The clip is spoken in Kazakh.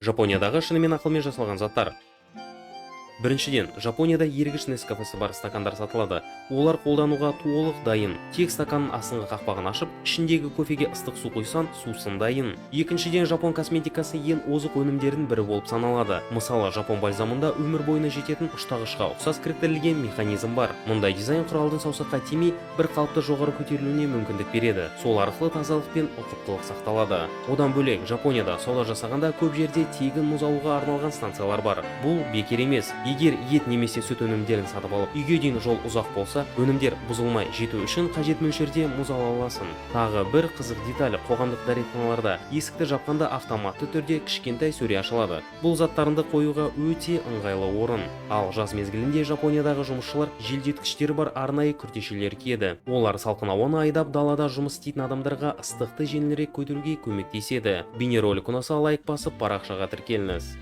Жапониядағы шынымен ақылмен жасалған заттар. Біріншіден, Жапонияда ергіш Нескафесі бар стакандар сатылады. Олар қолдануға толық дайын. Тек стаканның астыңғы қақпағын ашып, ішіндегі кофеге ыстық су құйсан, сусын дайын. Екіншіден, жапон косметикасы ең озық өнімдердің бірі болып саналады. Мысалы, жапон бальзамында өмір бойына жететін ұштағышқа ұқсас кіріктірілген механизм бар. Мұндай дизайн құралдың саусаққа тимей, бір қалыпты жоғары көтерілуіне мүмкіндік береді. Сол арқылы тазалық пен ұқыптылық сақталады. Одан бөлек, Жапонияда сауда жасағанда көп жерде тегін мұз алуға арналған станциялар бар. Бұл бекер емес. Егер ет немесе сүт өнімдерін сатып алып, үйге дейін жол ұзақ болса, өнімдер бұзылмай жету үшін қажет мөлшерде мұз ала аласың. Тағы бір қызық деталь, қоғамдық дәретханаларда есікті жапқанда автоматты түрде кішкентай сөре ашылады. Бұл заттарыңды қоюға өте ыңғайлы орын. Ал жаз мезгілінде Жапониядағы жұмысшылар желдеткіштері бар арнайы күртешелер киеді. Олар салқын ауаны айдап далада жұмыс істейтін адамдарға ыстықты жеңілірек көтеруге көмектеседі. Бейнеролик ұнаса лайк басып парақшаға тіркеліңіз.